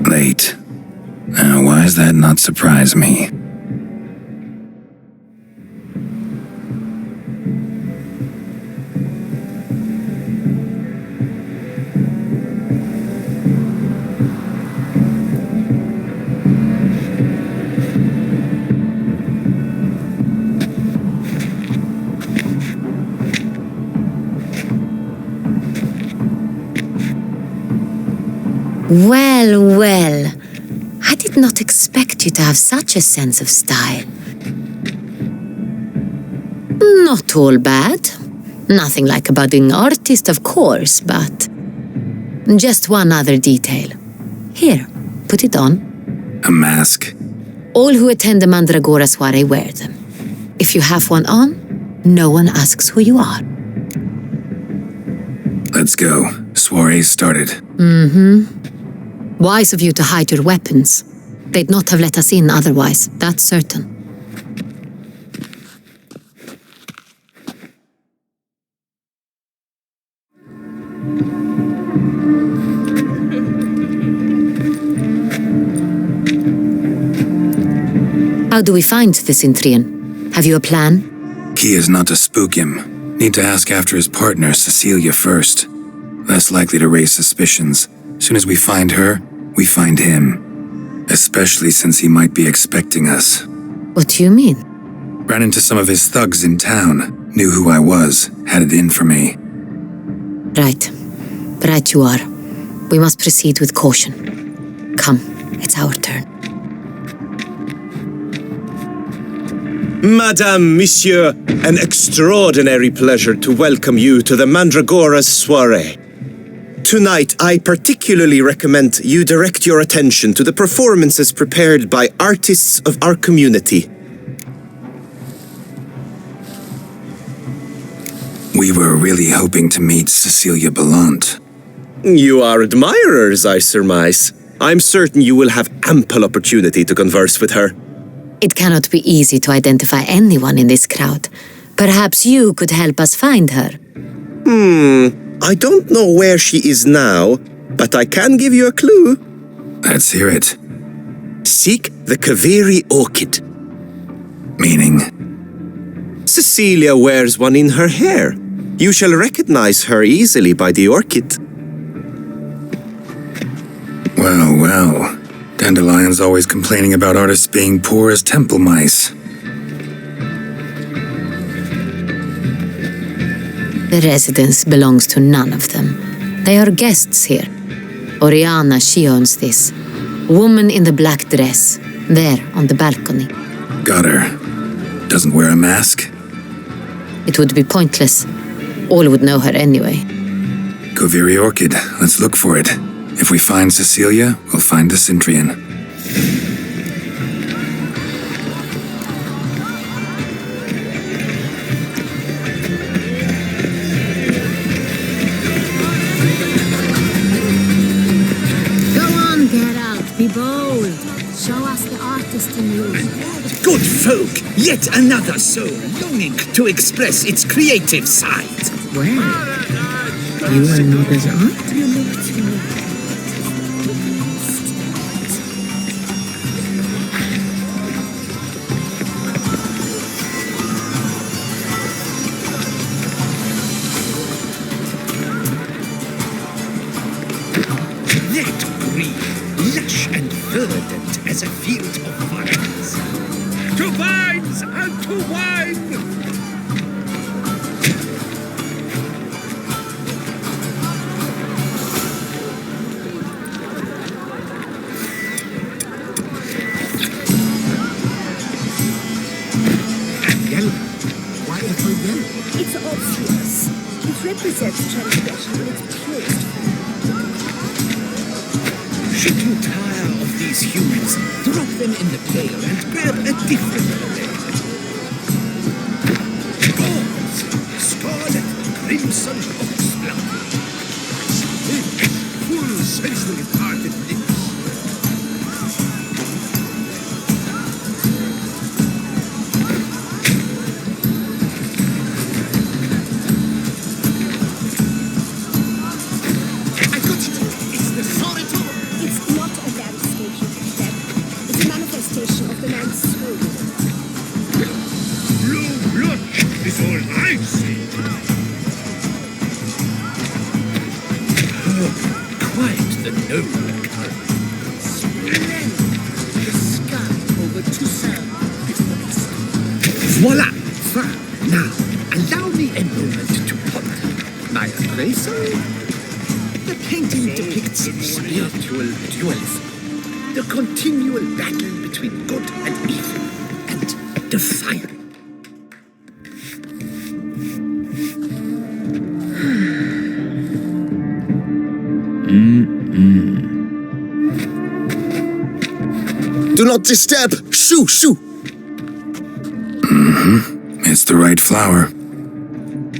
Late. Why does that not surprise me? Well, well. I did not expect you to have such a sense of style. Not all bad. Nothing like a budding artist, of course, but... just one other detail. Here, put it on. A mask? All who attend the Mandragora soiree wear them. If you have one on, no one asks who you are. Let's go. Soiree's started. Wise of you to hide your weapons. They'd not have let us in otherwise, that's certain. How do we find the Cintrian? Have you a plan? Key is not to spook him. Need to ask after his partner, Cecilia, first. Less likely to raise suspicions. Soon as we find her, we find him. Especially since he might be expecting us. What do you mean? Ran into some of his thugs in town. Knew who I was. Had it in for me. Right. Right you are. We must proceed with caution. Come, it's our turn. Madame, Monsieur, an extraordinary pleasure to welcome you to the Mandragora's soiree. Tonight, I particularly recommend you direct your attention to the performances prepared by artists of our community. We were really hoping to meet Cecilia Belant. You are admirers, I surmise. I'm certain you will have ample opportunity to converse with her. It cannot be easy to identify anyone in this crowd. Perhaps you could help us find her. I don't know where she is now, but I can give you a clue. Let's hear it. Seek the Kaveri orchid. Meaning? Cecilia wears one in her hair. You shall recognize her easily by the orchid. Well, well. Dandelion's always complaining about artists being poor as temple mice. The residence belongs to none of them. They are guests here. Oriana, she owns this. Woman in the black dress, there on the balcony. Got her. Doesn't wear a mask? It would be pointless. All would know her anyway. Kaveri Orchid. Let's look for it. If we find Cecilia, we'll find the Cintrian. Go on, Geralt. Be bold. Show us the artist in you. Good folk, yet another soul longing to express its creative side. Well, you are Mother's art? Let breathe, lush and verdant as a field of vines. To vines and to wine! It's obvious. It represents transgression in its purest form. Should you tire of these humans, drop them in the pail and grab a different array. Gauze, scarlet, crimson oxblood. Full sensually parted lips. noble colour. Splendid! The sky over Toussaint before us. Voila! Fine. Now, allow me a moment to ponder. My appraisal? The painting depicts spiritual dualism. The continual battle between good and evil, and defiance. Do not disturb! Shoo, shoo! It's the right flower.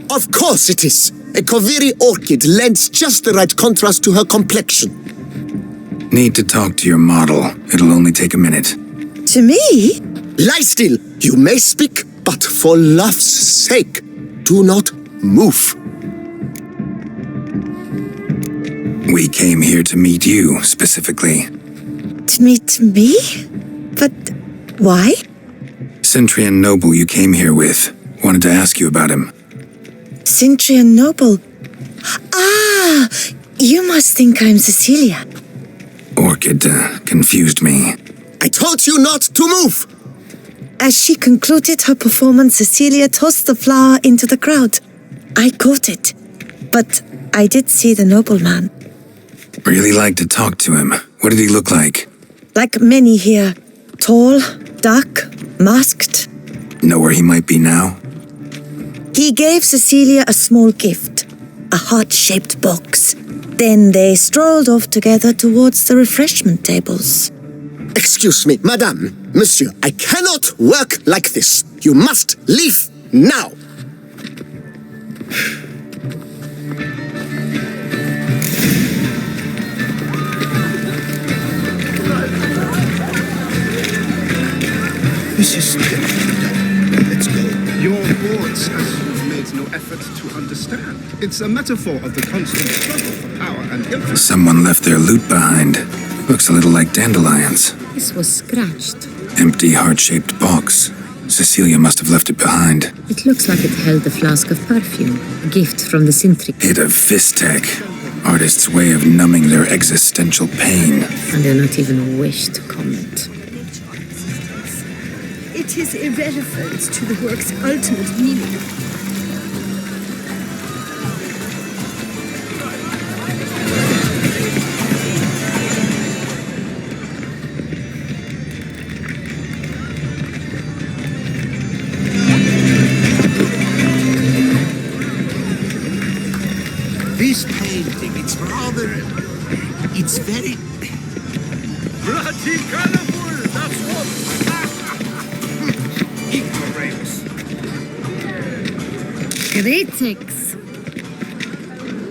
Of course it is! A Koviri orchid lends just the right contrast to her complexion. Need to talk to your model. It'll only take a minute. To me? Lie still! You may speak, but for love's sake, do not move. We came here to meet you, specifically. To meet me? But why? Centrian noble you came here with. Wanted to ask you about him. Centrian Noble. Ah! You must think I'm Cecilia. Orchid confused me. I told you not to move! As she concluded her performance, Cecilia tossed the flower into the crowd. I caught it. But I did see the nobleman. Really like to talk to him. What did he look like? Like many here. Tall, dark, masked. Know where he might be now? He gave Cecilia a small gift. A heart-shaped box. Then they strolled off together towards the refreshment tables. Excuse me, madame, monsieur, I cannot work like this. You must leave now. This is let's go. Your words, as you've made no effort to understand. It's a metaphor of the constant struggle for power and influence. Someone left their loot behind. Looks a little like dandelions. This was scratched. Empty heart-shaped box. Cecilia must have left it behind. It looks like it held a flask of perfume, a gift from the Sintri. Hit of Fistech. Artist's way of numbing their existential pain. And do not even wish to comment. It is irrelevant to the work's ultimate meaning. This painting, it's very bloody colorful, that's what. Ignoramus. Critics!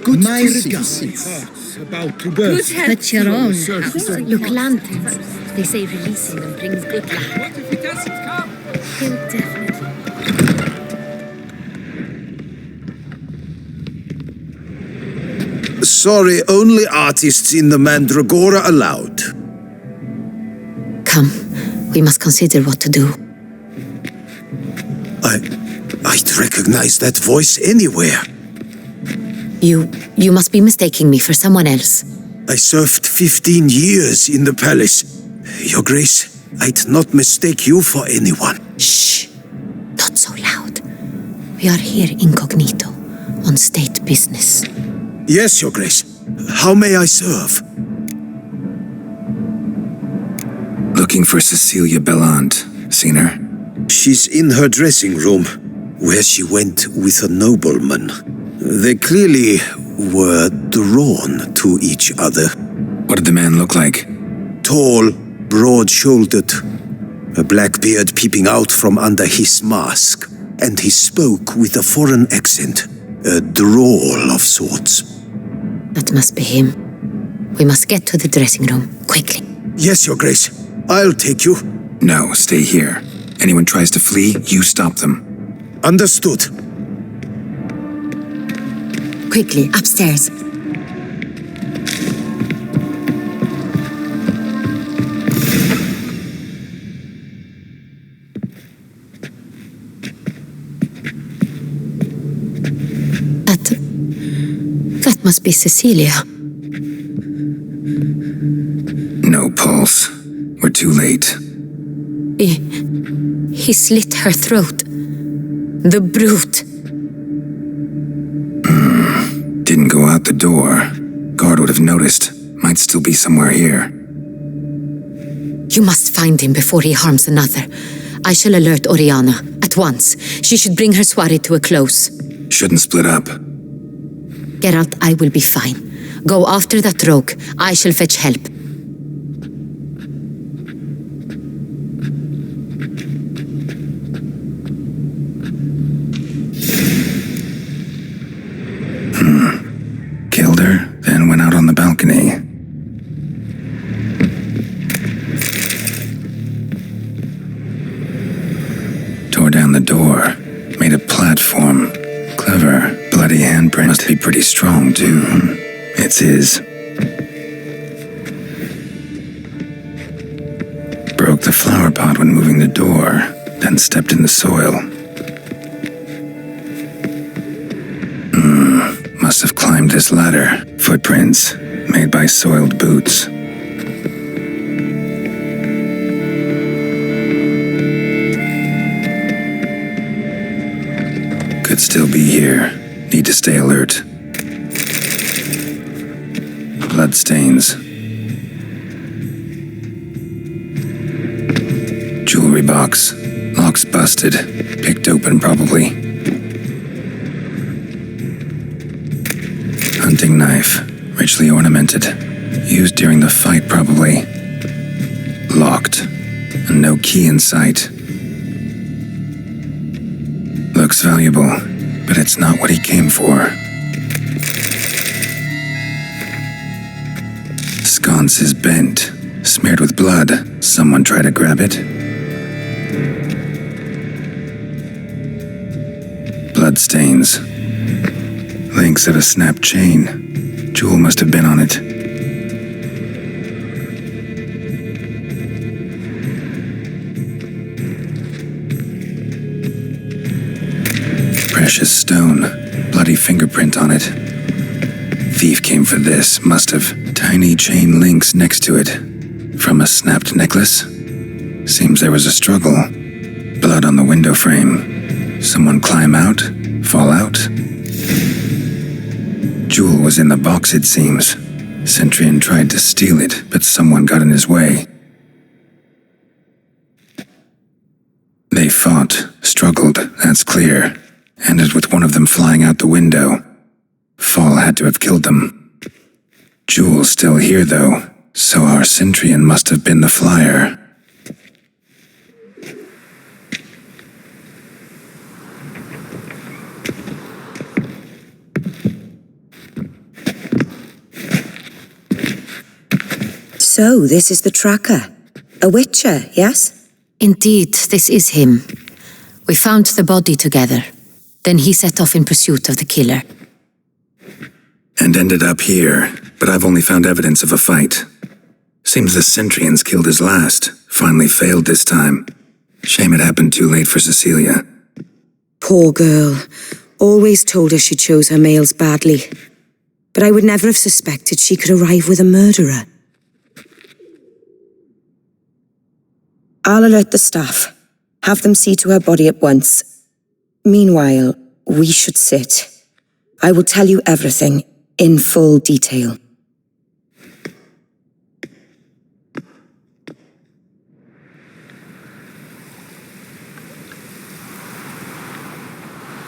Good My to see regards. hearts about to burst. Put your own Surface house. of Look, lanterns. They say releasing them brings good luck. What if he doesn't come? He'll definitely. Sorry, only artists in the Mandragora allowed. Come, we must consider what to do. I'd recognize that voice anywhere. You must be mistaking me for someone else. I served 15 years in the palace. Your Grace, I'd not mistake you for anyone. Shh! Not so loud. We are here incognito, on state business. Yes, Your Grace. How may I serve? Looking for Cecilia Bellant. Seen her? She's in her dressing room, where she went with a nobleman. They clearly were drawn to each other. What did the man look like? Tall, broad-shouldered, a black beard peeping out from under his mask, and he spoke with a foreign accent, a drawl of sorts. That must be him. We must get to the dressing room, quickly. Yes, Your Grace. I'll take you. No, stay here. Anyone tries to flee, you stop them. Understood. Quickly, upstairs. That must be Cecilia. false. We're too late. He slit her throat. The brute. Didn't go out the door. Guard would have noticed. Might still be somewhere here. You must find him before he harms another. I shall alert Oriana at once. She should bring her soirée to a close. Shouldn't split up. Geralt, I will be fine. Go after that rogue. I shall fetch help. Killed her, then went out on the balcony. Tore down the door. Made a platform. Clever. Bloody handprint. Must be pretty strong, too. It's his. Broke the flower pot when moving the door, then stepped in the soil. Must have climbed this ladder. Footprints, made by soiled boots. Could still be here. Need to stay alert. Bloodstains. Jewelry box. Lock's busted. Picked open, probably. Hunting knife. Richly ornamented. Used during the fight, probably. Locked. And no key in sight. Looks valuable, but it's not what he came for. Sconce is bent, smeared with blood. Someone try to grab it. Bloodstains. Links of a snapped chain. Jewel must have been on it. Precious stone. Bloody fingerprint on it. Thief came for this, must have. Tiny chain links next to it. From a snapped necklace? Seems there was a struggle. Blood on the window frame. Someone climb out? Fall out? Jewel was in the box, it seems. Centurion tried to steal it, but someone got in his way. They fought, struggled, that's clear. Ended with one of them flying out the window. Fall had to have killed them. Jewel's still here, though, so our Centurion must have been the flyer. So, this is the tracker. A witcher, yes? Indeed, this is him. We found the body together. Then he set off in pursuit of the killer. And ended up here, but I've only found evidence of a fight. Seems the Centurions killed his last. Finally failed this time. Shame it happened too late for Cecilia. Poor girl. Always told her she chose her males badly. But I would never have suspected she could arrive with a murderer. I'll alert the staff. Have them see to her body at once. Meanwhile, we should sit. I will tell you everything, in full detail.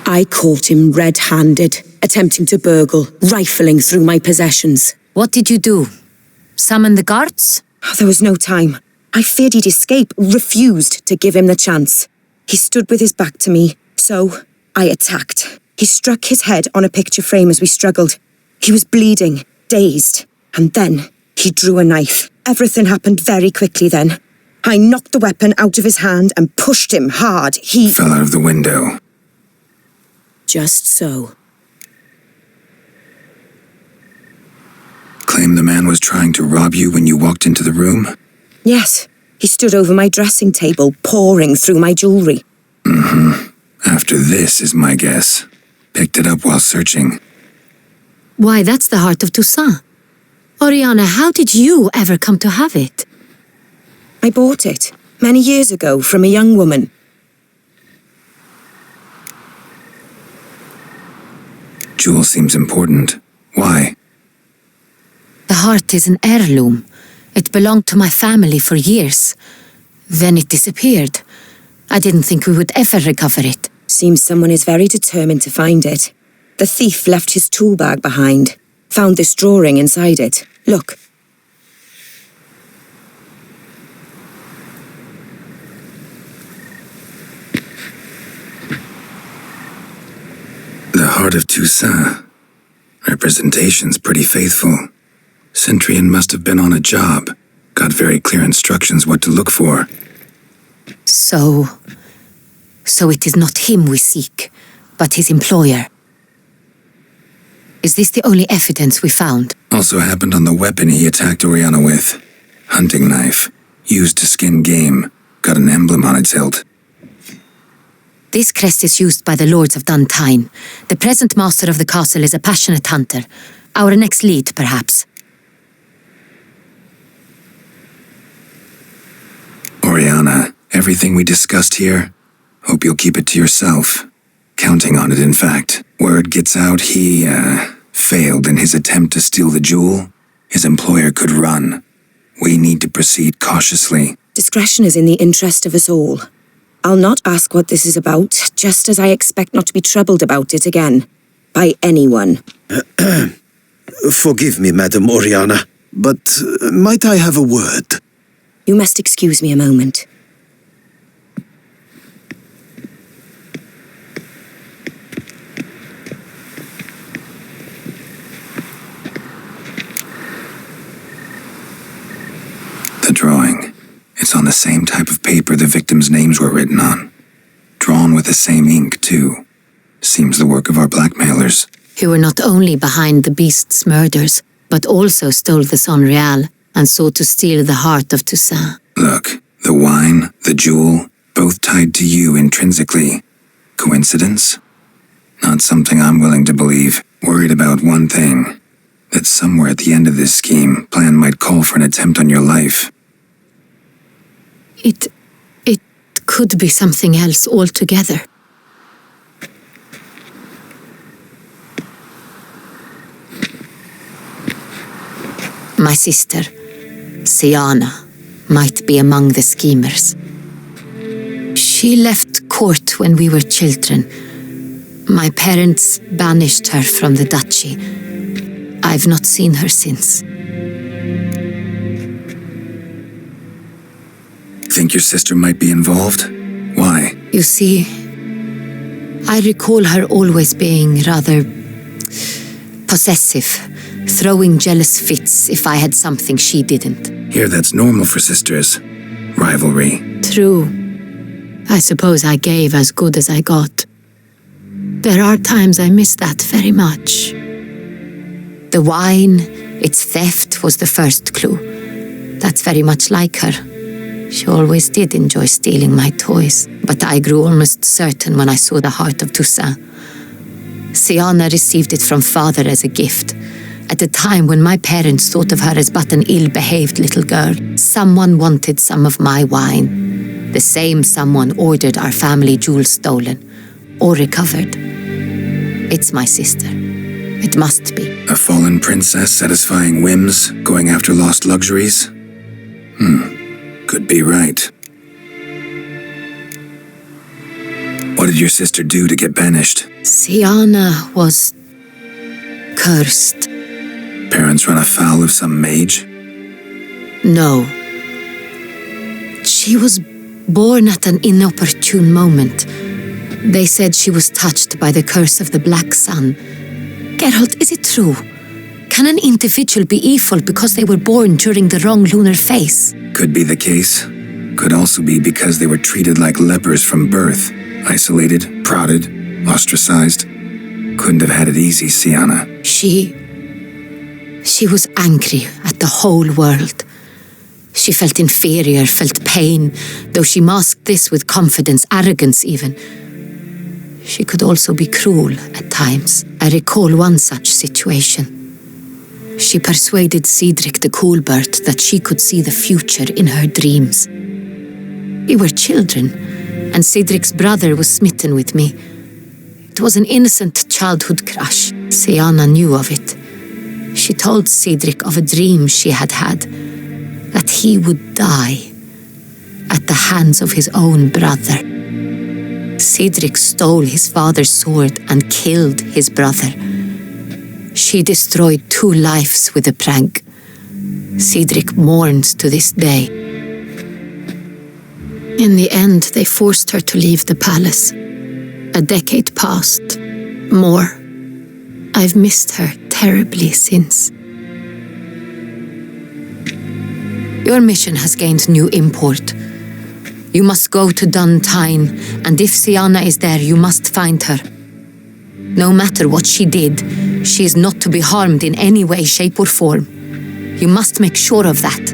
I caught him red-handed, attempting to burgle, rifling through my possessions. What did you do? Summon the guards? There was no time. I feared he'd escape, refused to give him the chance. He stood with his back to me, so I attacked. He struck his head on a picture frame as we struggled. He was bleeding, dazed, and then he drew a knife. Everything happened very quickly then. I knocked the weapon out of his hand and pushed him hard. He Fell out of the window. Just so. Claim the man was trying to rob you when you walked into the room? Yes, he stood over my dressing table, pouring through my jewelry. After this is my guess. Picked it up while searching. Why, that's the heart of Toussaint. Oriana, how did you ever come to have it? I bought it many years ago from a young woman. Jewel seems important. Why? The heart is an heirloom. It belonged to my family for years. Then it disappeared. I didn't think we would ever recover it. Seems someone is very determined to find it. The thief left his tool bag behind. Found this drawing inside it. Look. The Heart of Toussaint. Representation's pretty faithful. Centurion must have been on a job. Got very clear instructions what to look for. So it is not him we seek, but his employer. Is this the only evidence we found? Also happened on the weapon he attacked Oriana with. Hunting knife. Used to skin game. Got an emblem on its hilt. This crest is used by the Lords of Duntine. The present master of the castle is a passionate hunter. Our next lead, perhaps. Oriana, everything we discussed here, hope you'll keep it to yourself. Counting on it, in fact. Word gets out he, failed in his attempt to steal the jewel. His employer could run. We need to proceed cautiously. Discretion is in the interest of us all. I'll not ask what this is about, just as I expect not to be troubled about it again. By anyone. Forgive me, Madam Oriana, but might I have a word? You must excuse me a moment. The drawing. It's on the same type of paper the victims' names were written on. Drawn with the same ink, too. Seems the work of our blackmailers. Who were not only behind the beast's murders, but also stole the Son Real and sought to steal the heart of Toussaint. Look, the wine, the jewel, both tied to you intrinsically. Coincidence? Not something I'm willing to believe. Worried about one thing. That somewhere at the end of this scheme, plan might call for an attempt on your life. It could be something else altogether. My sister, Siana, might be among the schemers. She left court when we were children. My parents banished her from the duchy. I've not seen her since. Think your sister might be involved? Why? You see, I recall her always being rather possessive, throwing jealous fits if I had something she didn't. Here that's normal for sisters. Rivalry. True. I suppose I gave as good as I got. There are times I miss that very much. The wine, its theft, was the first clue. That's very much like her. She always did enjoy stealing my toys, but I grew almost certain when I saw the heart of Toussaint. Siana received it from father as a gift. At a time when my parents thought of her as but an ill-behaved little girl, someone wanted some of my wine. The same someone ordered our family jewels stolen, or recovered. It's my sister. It must be. A fallen princess satisfying whims, going after lost luxuries? Could be right. What did your sister do to get banished? Siana was cursed. Parents run afoul of some mage? No. She was born at an inopportune moment. They said she was touched by the curse of the Black Sun. Geralt, is it true? Can an individual be evil because they were born during the wrong lunar phase? Could be the case. Could also be because they were treated like lepers from birth. Isolated, prodded, ostracized. Couldn't have had it easy, Siana. She was angry at the whole world. She felt inferior, felt pain, though she masked this with confidence, arrogance even. She could also be cruel at times. I recall one such situation. She persuaded Cedric the Coolbird that she could see the future in her dreams. We were children, and Cedric's brother was smitten with me. It was an innocent childhood crush. Sienna knew of it. She told Cedric of a dream she had had, that he would die at the hands of his own brother. Cedric stole his father's sword and killed his brother. She destroyed 2 lives with a prank. Cedric mourns to this day. In the end, they forced her to leave the palace. A decade passed. More. I've missed her terribly since. Your mission has gained new import. You must go to Duntine, and if Sienna is there, you must find her. No matter what she did, she is not to be harmed in any way, shape, or form. You must make sure of that.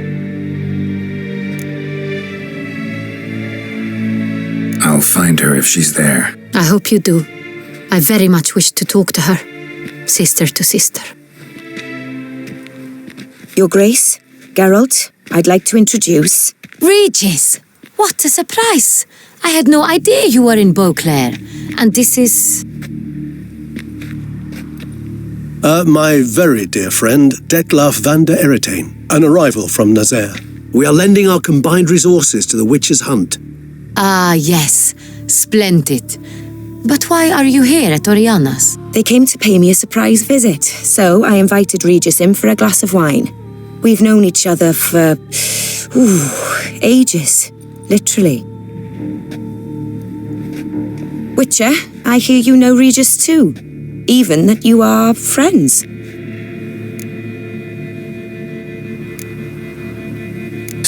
I'll find her if she's there. I hope you do. I very much wish to talk to her, sister to sister. Your Grace, Geralt, I'd like to introduce... Regis! What a surprise! I had no idea you were in Beauclair. And this is... My very dear friend, Detlaf van der Eretain, an arrival from Nazaire. We are lending our combined resources to the Witch's Hunt. Ah, yes. Splendid. But why are you here at Oriana's? They came to pay me a surprise visit, so I invited Regis in for a glass of wine. We've known each other for... ages. Literally. Witcher, I hear you know Regis too. Even that you are friends.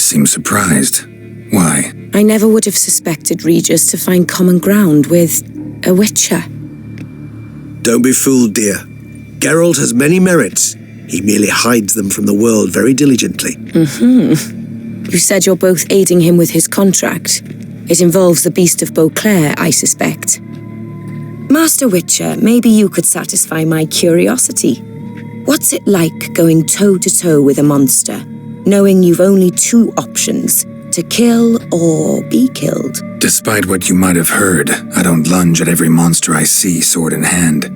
Seem surprised. Why? I never would have suspected Regis to find common ground with a Witcher. Don't be fooled, dear. Geralt has many merits. He merely hides them from the world very diligently. You said you're both aiding him with his contract. It involves the Beast of Beauclair, I suspect. Master Witcher, maybe you could satisfy my curiosity. What's it like going toe-to-toe with a monster, knowing you've only 2 options, to kill or be killed? Despite what you might have heard, I don't lunge at every monster I see sword in hand.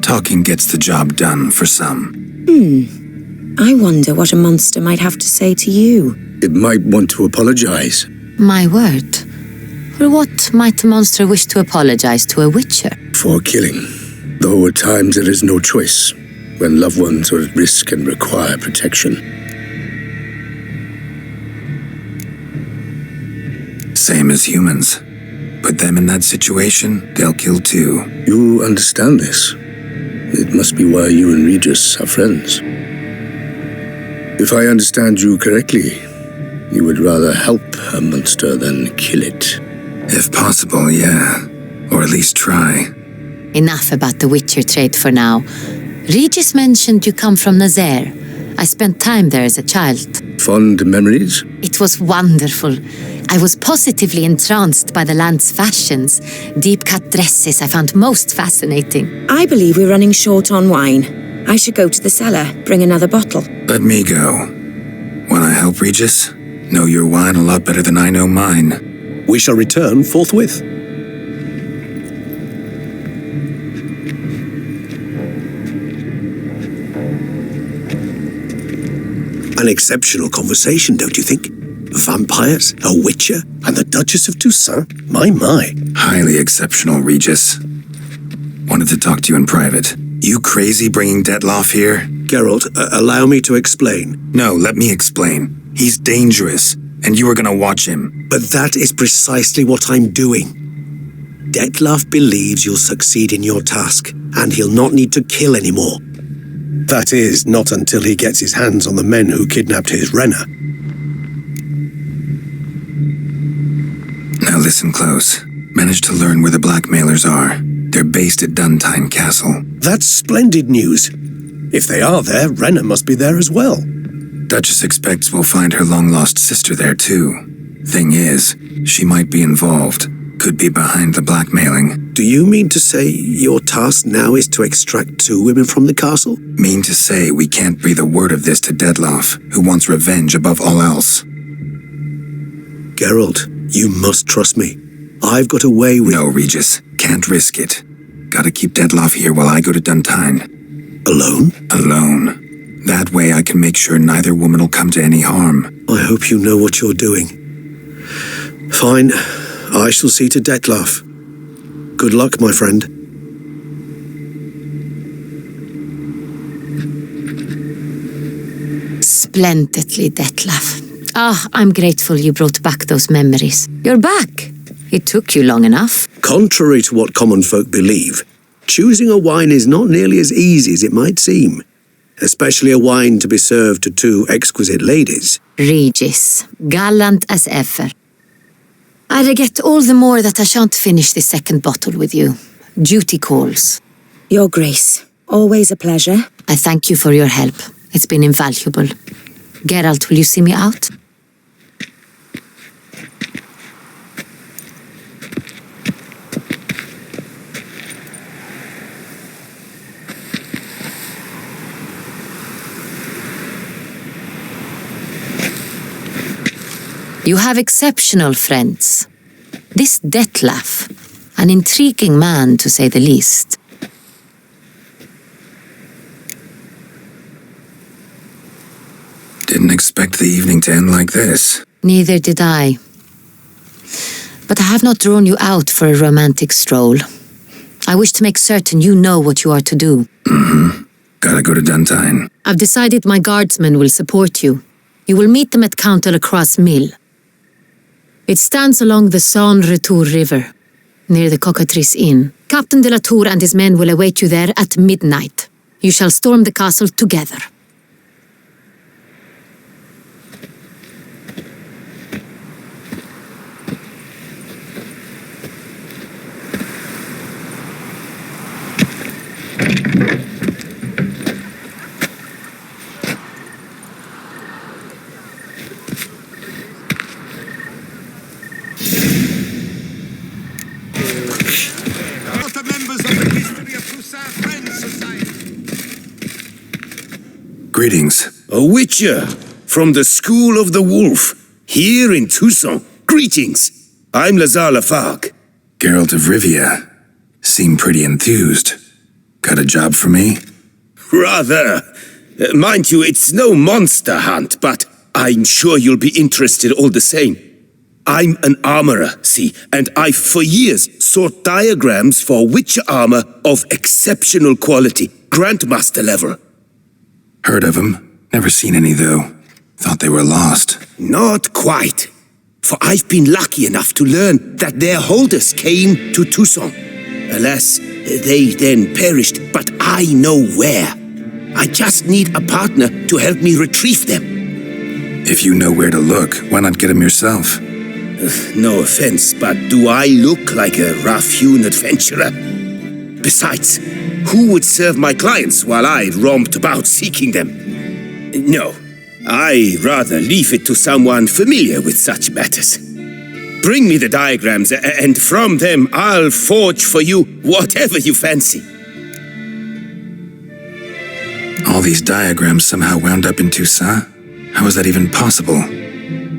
Talking gets the job done for some. I wonder what a monster might have to say to you. It might want to apologize. My word. For what might a monster wish to apologize to a Witcher? For killing. Though at times there is no choice, when loved ones are at risk and require protection. Same as humans. Put them in that situation, they'll kill too. You understand this. It must be why you and Regis are friends. If I understand you correctly, you would rather help a monster than kill it. If possible, yeah. Or at least try. Enough about the Witcher trade for now. Regis mentioned you come from Nazaire. I spent time there as a child. Fond memories? It was wonderful. I was positively entranced by the land's fashions. Deep-cut dresses I found most fascinating. I believe we're running short on wine. I should go to the cellar, bring another bottle. Let me go. Wanna help, Regis? Know your wine a lot better than I know mine. We shall return forthwith. An exceptional conversation, don't you think? Vampires, a witcher, And the Duchess of Toussaint? My. Highly exceptional, Regis. Wanted to talk to you in private. You crazy bringing Detlaf here? Geralt, allow me to explain. No, let me explain. He's dangerous, and you are gonna watch him. But that is precisely what I'm doing. Detlaf believes you'll succeed in your task, and he'll not need to kill anymore. That is, not until he gets his hands on the men who kidnapped his Renna. Now listen close. Managed to learn where the blackmailers are. They're based at Duntine Castle. That's splendid news. If they are there, Renna must be there as well. Duchess expects we'll find her long-lost sister there too. Thing is, she might be involved. could be behind the blackmailing. Do you mean to say your task now is to extract 2 women from the castle? Mean to say we can't breathe a word of this to Dettlaff, who wants revenge above all else. Geralt, you must trust me. I've got a way with... No, Regis. Can't risk it. Gotta keep Dettlaff here while I go to Duntine. Alone? Alone. That way I can make sure neither woman will come to any harm. I hope you know what you're doing. Fine. I shall see to Dettlaff. Good luck, my friend. Splendidly, Dettlaff. I'm grateful you brought back those memories. You're back. It took you long enough. Contrary to what common folk believe, choosing a wine is not nearly as easy as it might seem. Especially a wine to be served to 2 exquisite ladies. Regis, gallant as ever. I regret all the more that I shan't finish the 2nd bottle with you. Duty calls. Your Grace, always a pleasure. I thank you for your help. It's been invaluable. Geralt, will you see me out? You have exceptional friends. This Dettlaff, an intriguing man to say the least. Didn't expect the evening to end like this. Neither did I. But I have not drawn you out for a romantic stroll. I wish to make certain you know what you are to do. Gotta go to Duntine. I've decided my guardsmen will support you. You will meet them at Count Delacroix' mill. It stands along the Saône-Retour River, near the Cockatrice Inn. Captain de la Tour and his men will await you there at midnight. You shall storm the castle together. Greetings. A witcher from the School of the Wolf, here in Toussaint. Greetings. I'm Lazar Lafargue. Geralt of Rivia. Seem pretty enthused. Got a job for me? Rather. Mind you, it's no monster hunt, but I'm sure you'll be interested all the same. I'm an armorer, see, and I've for years sought diagrams for witcher armor of exceptional quality, Grandmaster level. Heard of them. Never seen any, though. Thought they were lost. Not quite. For I've been lucky enough to learn that their holders came to Toussaint. Alas, they then perished, but I know where. I just need a partner to help me retrieve them. If you know where to look, why not get them yourself? No offense, but do I look like a rough-hewn adventurer? Besides, who would serve my clients while I roamed about seeking them? No, I rather leave it to someone familiar with such matters. Bring me the diagrams, and from them I'll forge for you whatever you fancy. All these diagrams somehow wound up in Toussaint? How is that even possible?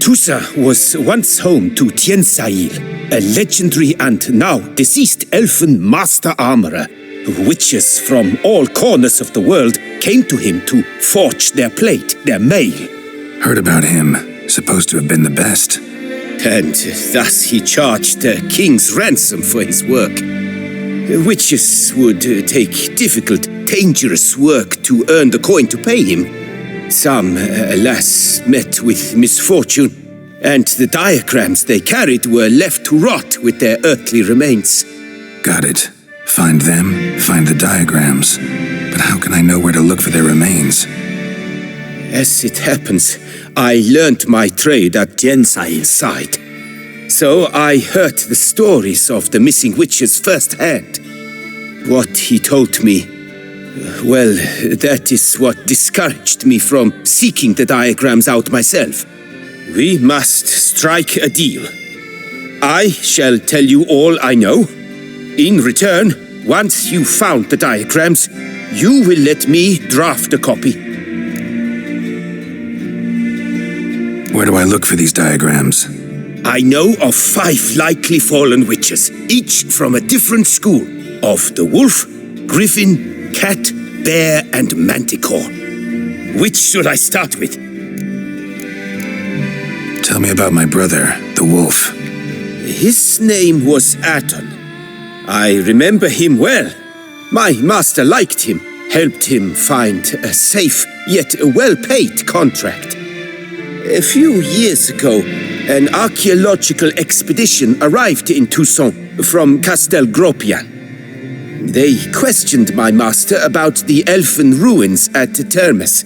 Toussaint was once home to Tiensail, a legendary and now deceased elfin master armorer. Witches from all corners of the world came to him to forge their plate, their mail. Heard about him. Supposed to have been the best. And thus he charged the king's ransom for his work. Witches would take difficult, dangerous work to earn the coin to pay him. Some, alas, met with misfortune, and the diagrams they carried were left to rot with their earthly remains. Got it. Find them, find the diagrams. But how can I know where to look for their remains? As it happens, I learned my trade at Tiensail's side. So I heard the stories of the missing witches firsthand. What he told me, well, that is what discouraged me from seeking the diagrams out myself. We must strike a deal. I shall tell you all I know. In return, once you've found the diagrams, you will let me draft a copy. Where do I look for these diagrams? I know of 5 likely fallen witches, each from a different school, of the wolf, griffin, cat, bear, and manticore. Which should I start with? Tell me about my brother, the wolf. His name was Aton. I remember him well. My master liked him, helped him find a safe yet well-paid contract. A few years ago, an archaeological expedition arrived in Toussaint from Castel Gropian. They questioned my master about the elfin ruins at Termes.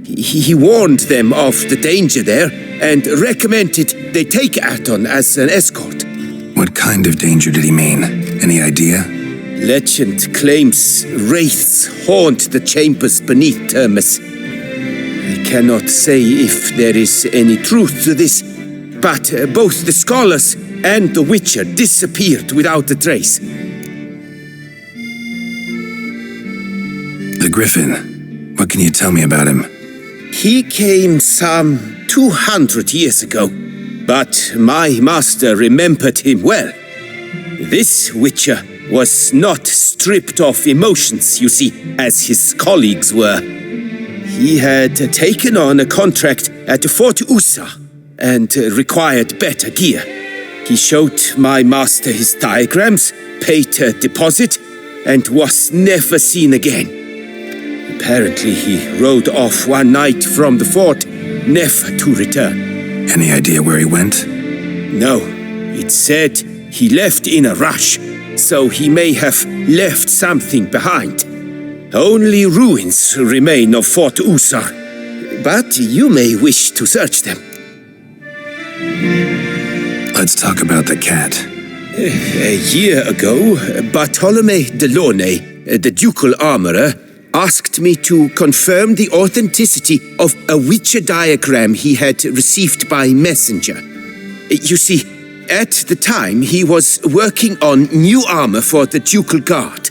He warned them of the danger there and recommended they take Aton as an escort. What kind of danger did he mean? Any idea? Legend claims wraiths haunt the chambers beneath Termes. I cannot say if there is any truth to this, but both the scholars and the Witcher disappeared without a trace. The Griffin. What can you tell me about him? He came some 200 years ago, but my master remembered him well. This Witcher was not stripped of emotions, you see, as his colleagues were. He had taken on a contract at Fort Usa and required better gear. He showed my master his diagrams, paid a deposit, and was never seen again. Apparently, he rode off one night from the fort, never to return. Any idea where he went? No, it said he left in a rush, so he may have left something behind. Only ruins remain of Fort Usar, but you may wish to search them. Let's talk about the cat. A year ago, Bartolome Delaunay, the ducal armorer, asked me to confirm the authenticity of a Witcher diagram he had received by messenger. You see, at the time he was working on new armor for the ducal guard.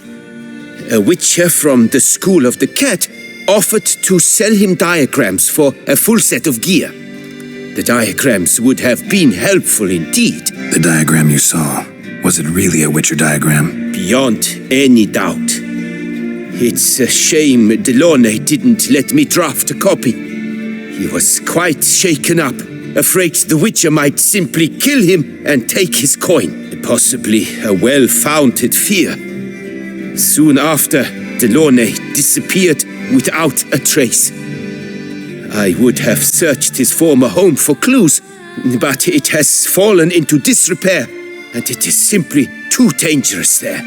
A Witcher from the School of the Cat offered to sell him diagrams for a full set of gear. The diagrams would have been helpful indeed. The diagram you saw, was it really a Witcher diagram? Beyond any doubt. It's a shame Delaunay didn't let me draft a copy. He was quite shaken up, afraid the Witcher might simply kill him and take his coin. Possibly a well-founded fear. Soon after, Delaunay disappeared without a trace. I would have searched his former home for clues, but it has fallen into disrepair, and it is simply too dangerous there.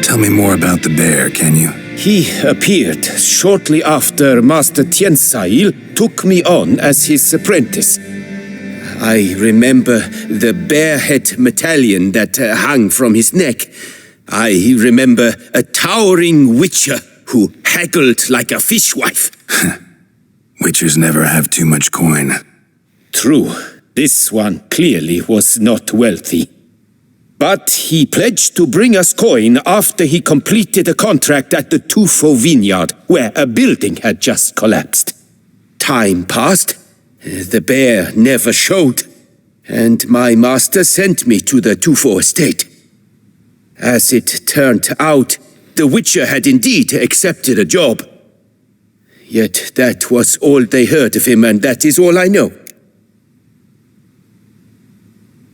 Tell me more about the bear, can you? He appeared shortly after Master Tiensail took me on as his apprentice. I remember the bear-head medallion that hung from his neck. I remember a towering Witcher who haggled like a fishwife. Witchers never have too much coin. True, this one clearly was not wealthy. But he pledged to bring us coin after he completed a contract at the Tufo vineyard, where a building had just collapsed. Time passed. The bear never showed, and my master sent me to the Tufo estate. As it turned out, the Witcher had indeed accepted a job. Yet that was all they heard of him, and that is all I know.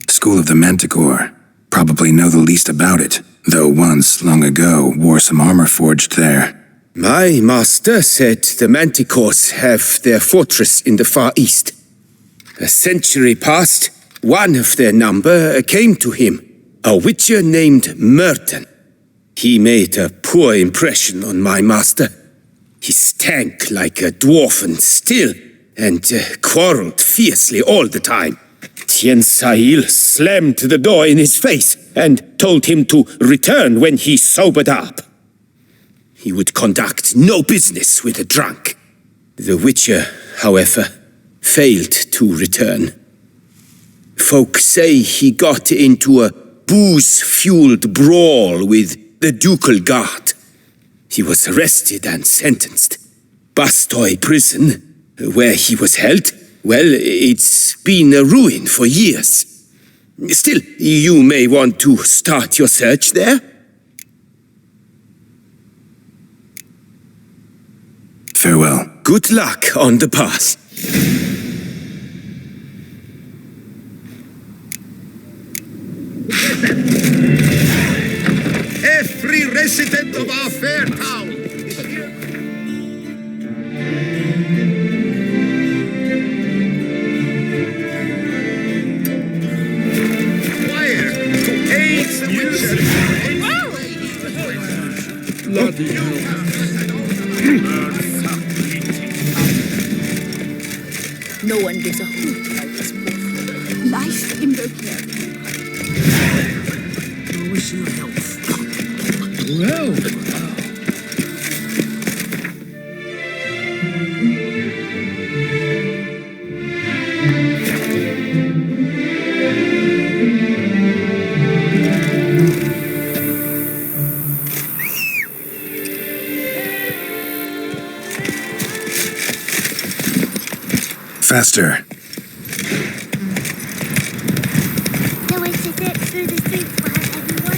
School of the Manticore. Probably know the least about it, though once, long ago, wore some armor forged there. My master said the Manticores have their fortress in the Far East. A century past, one of their number came to him, a Witcher named Merton. He made a poor impression on my master. He stank like a dwarfen still, and quarreled fiercely all the time. Tiensail slammed the door in his face and told him to return when he sobered up. He would conduct no business with a drunk. The Witcher, however, failed to return. Folk say he got into a booze-fueled brawl with the Ducal Guard. He was arrested and sentenced. Bastoy Prison, where he was held, well, it's been a ruin for years. Still, you may want to start your search there. Farewell. Good luck on the path. Every resident of our fair town is here. Choir to aid the witcher. Bloody No one gives a hoot about this wolf. Life in their care. wish you health. Well. Faster. No way to get through the streets behind everyone.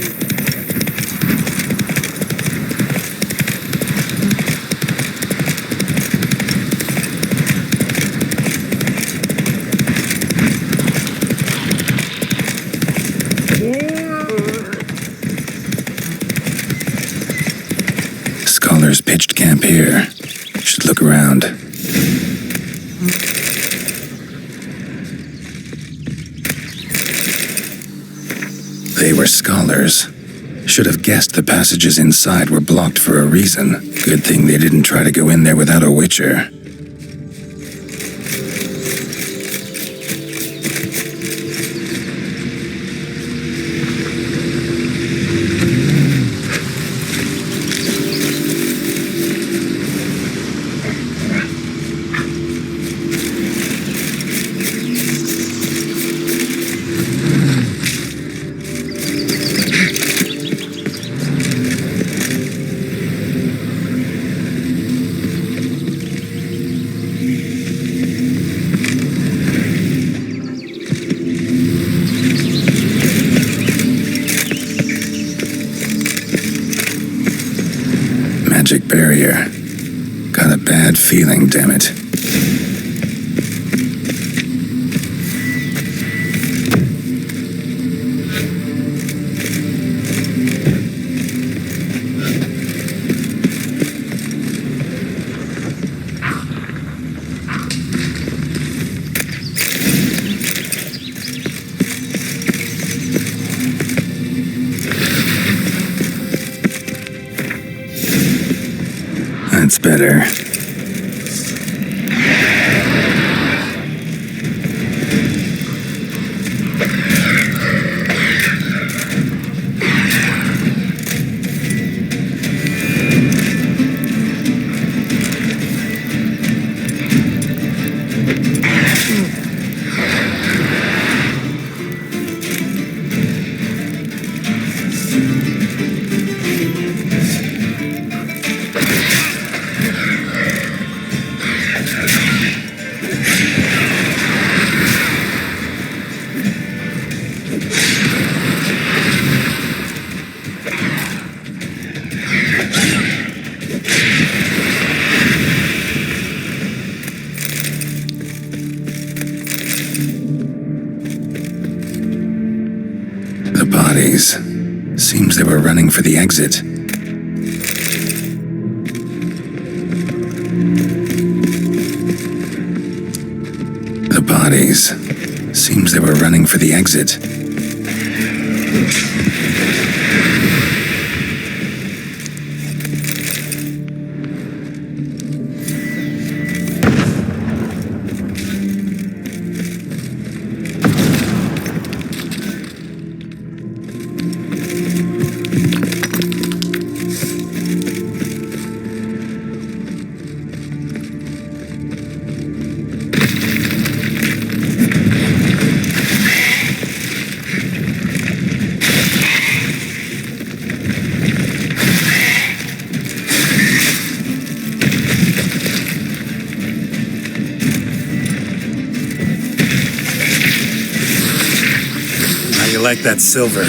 Scholars pitched camp here. Should look around. They were scholars. Should have guessed the passages inside were blocked for a reason. Good thing they didn't try to go in there without a witcher. Magic barrier. Got a bad feeling, damn it. That's better. The bodies. Seems they were running for the exit. The bodies. Seems they were running for the exit. you like that silver?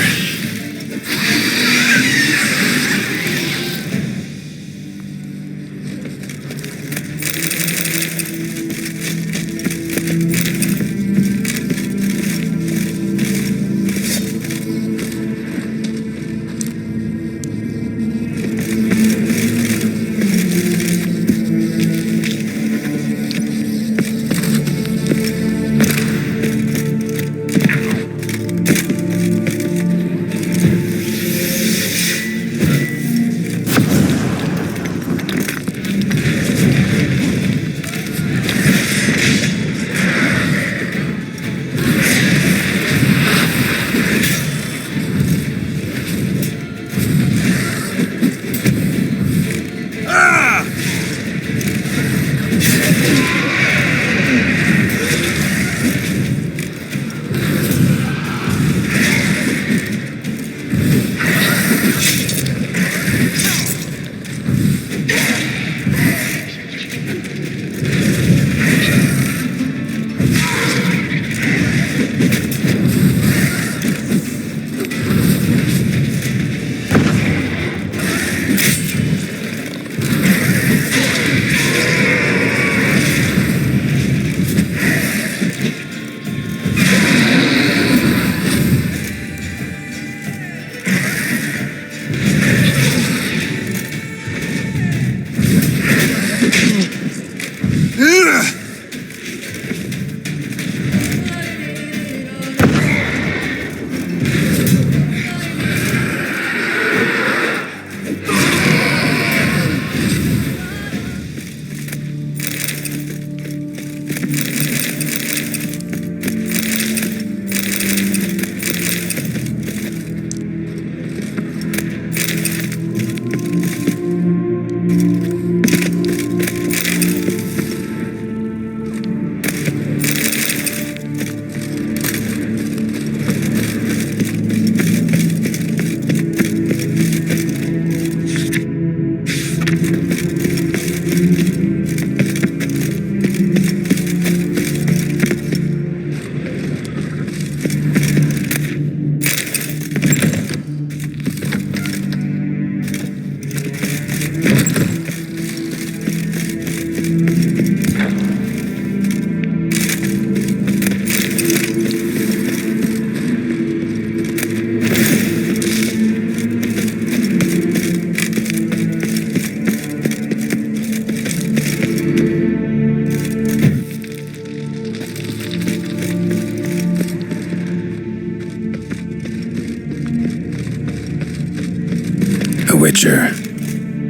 Witcher.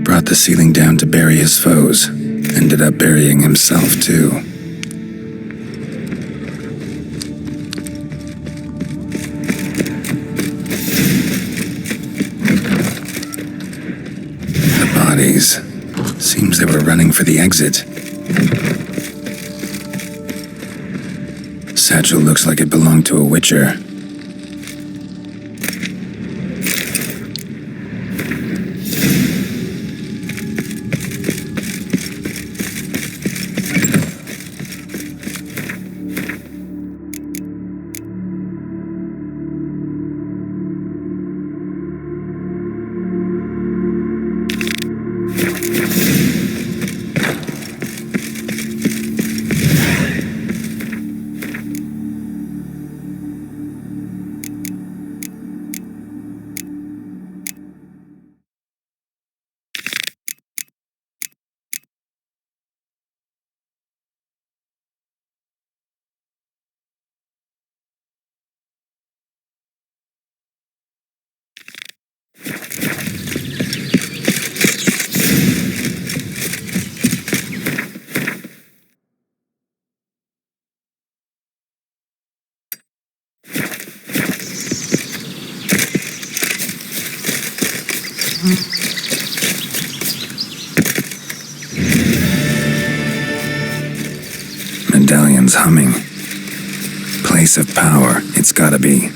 Brought the ceiling down to bury his foes. Ended up burying himself, too. The bodies. Seems they were running for the exit. Satchel looks like it belonged to a Witcher. Medallion's humming. Place of power, it's gotta be.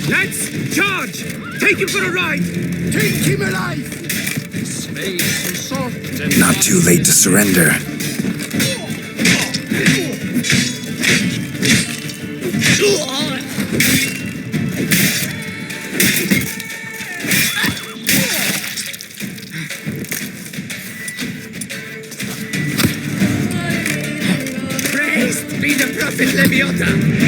Lads, charge! Take him for a ride! Take him alive! Space is soft and Not too late to surrender. praised be the prophet Leviathan!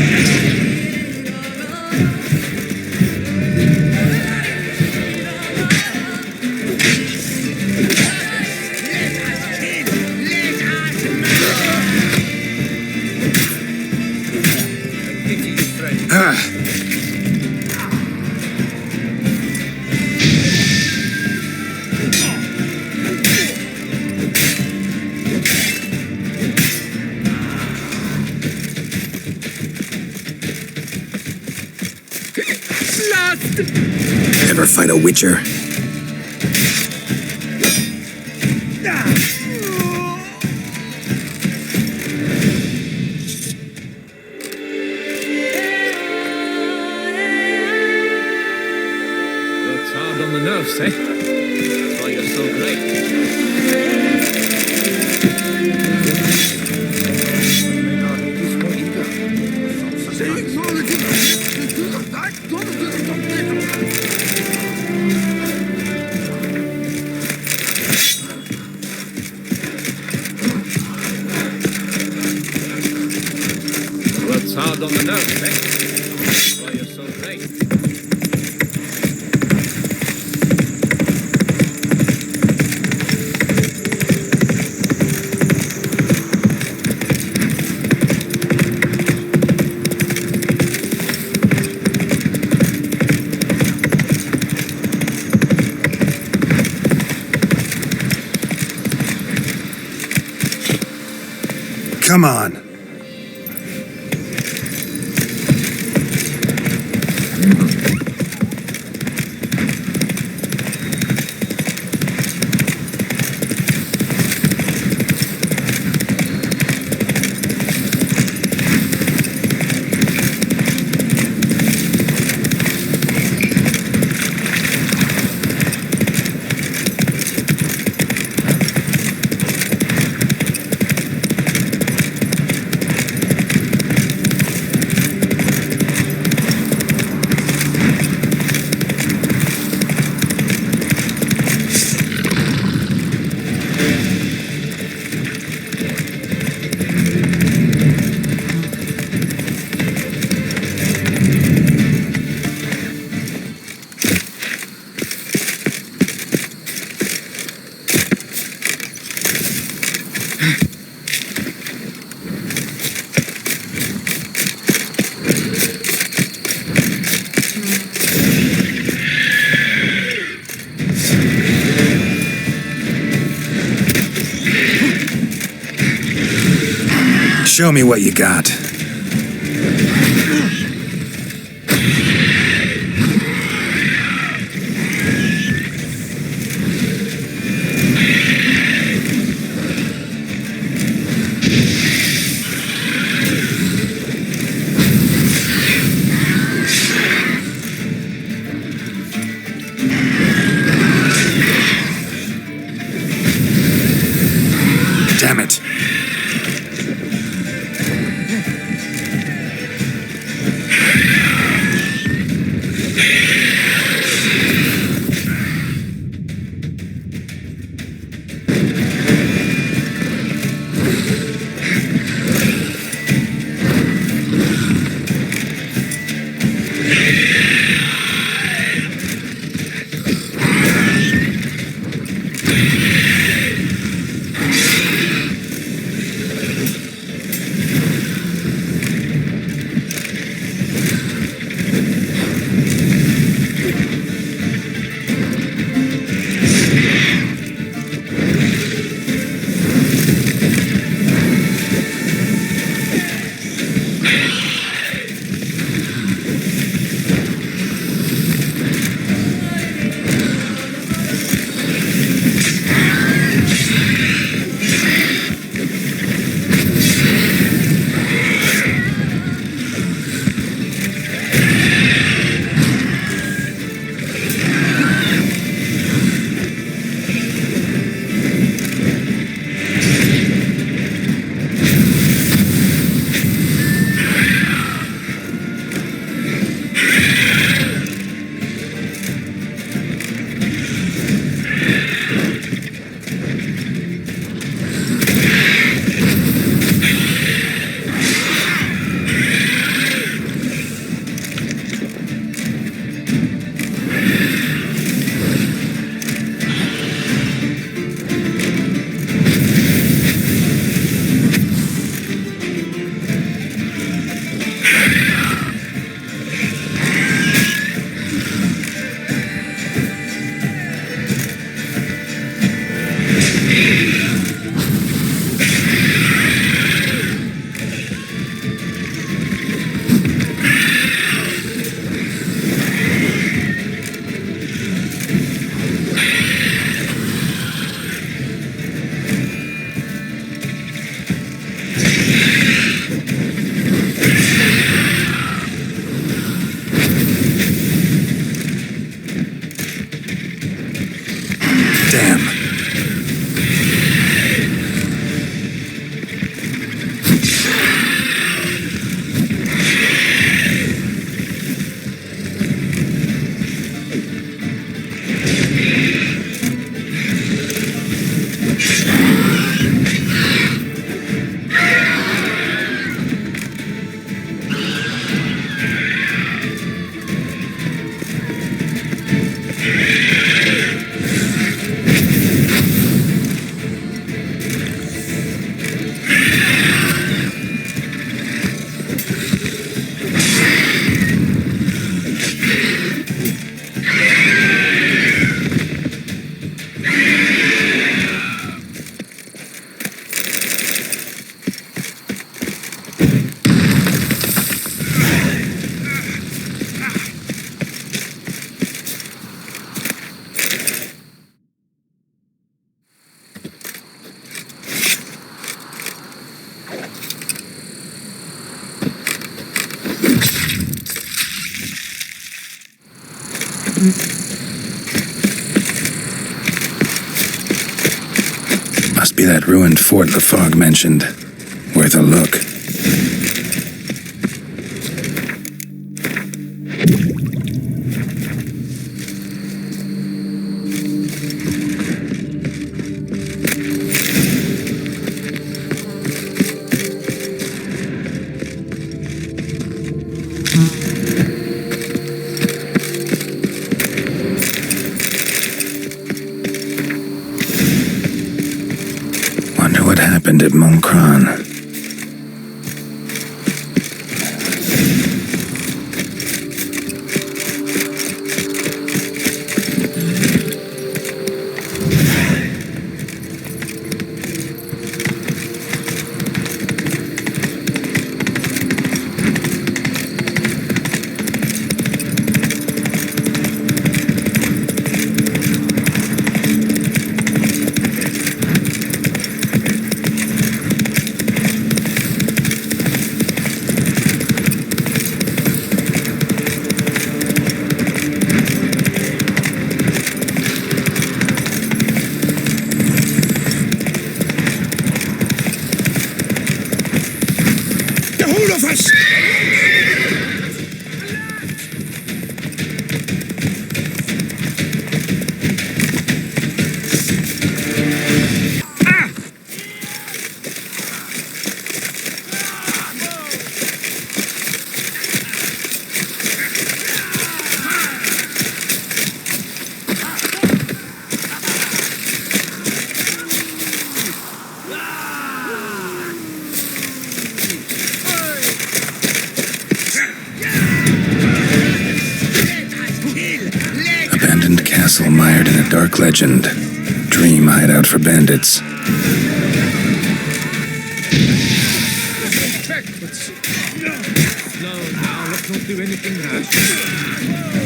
Never fight a witcher. Works hard on the nerves, eh? That's why you're so great. Works hard on the nerves, eh? That's why you're so great. Come on. Show me what you got. Damn it. Must be that ruined fort Lafargue mentioned. Worth a look. Wonder what happened at Moncron. Abandoned castle mired in a dark legend. Dream hideout for bandits. No, let's not do anything rash.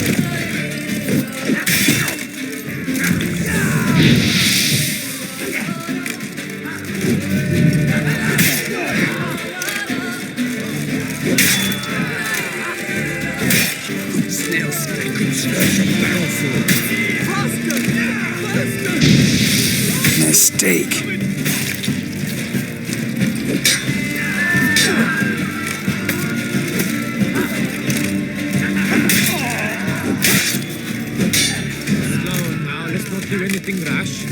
Mistake. Now, let's not do anything rash.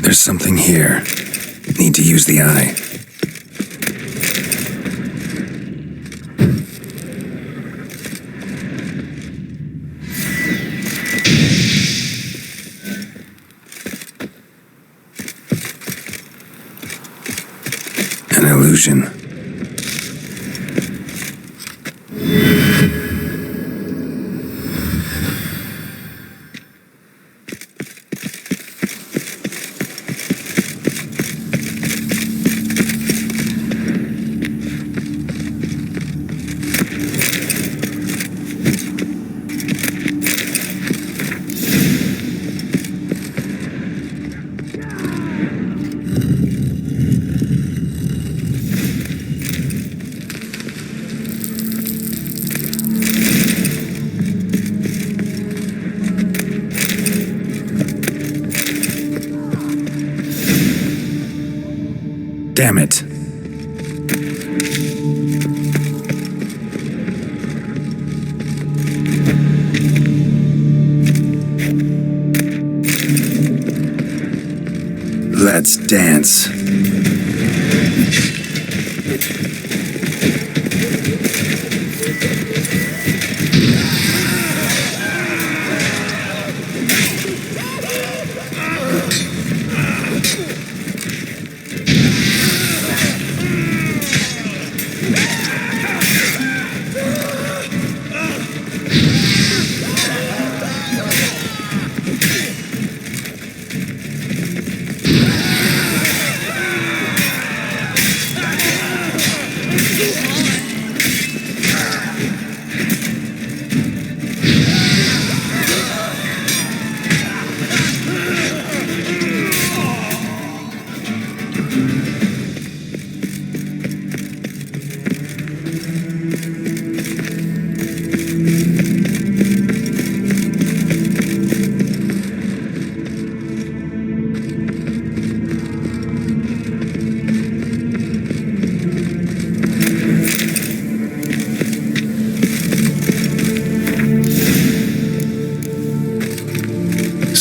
There's something here. Need to use the eye. An illusion. Damn it. Let's dance.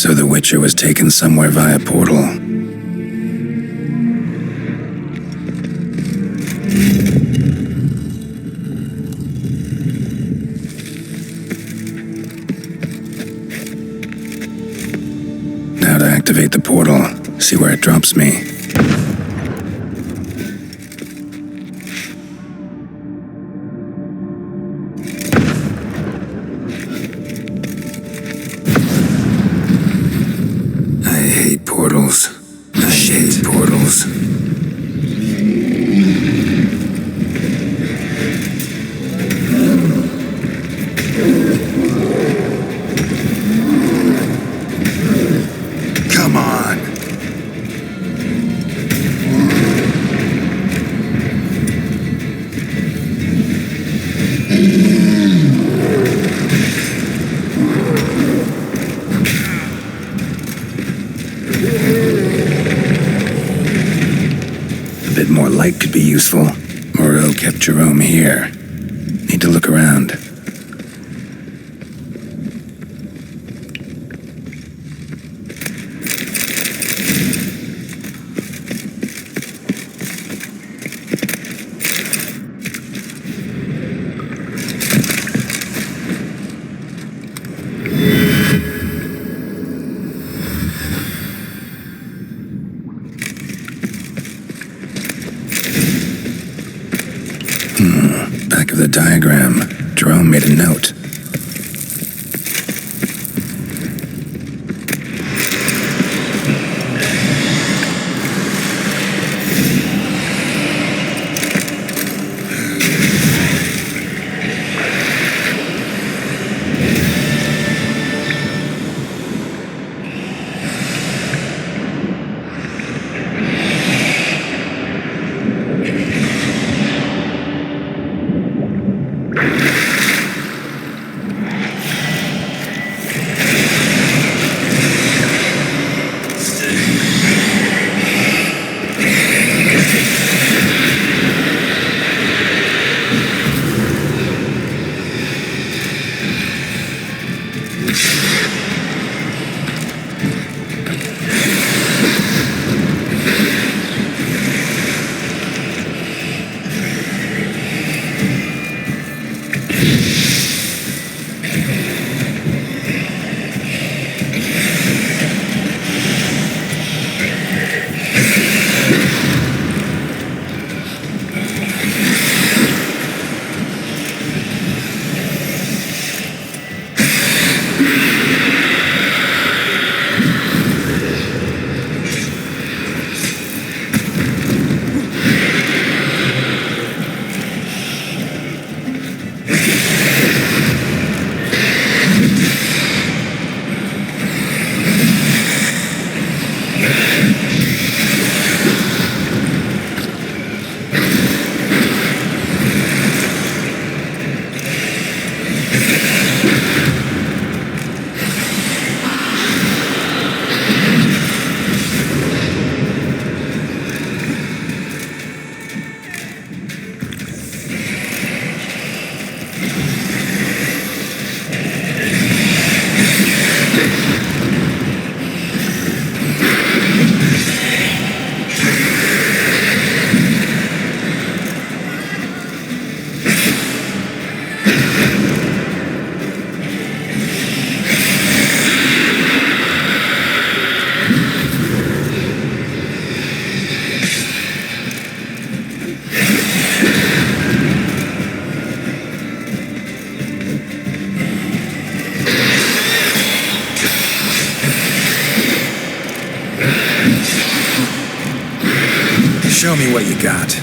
So the Witcher was taken somewhere via portal. Now to activate the portal, see where it drops me. I hate portals. I hate portals. Come on. A bit more light could be useful. Moreau kept Jerome here. Need to look around. Back of the diagram, Jerome made a note. Show me what you got.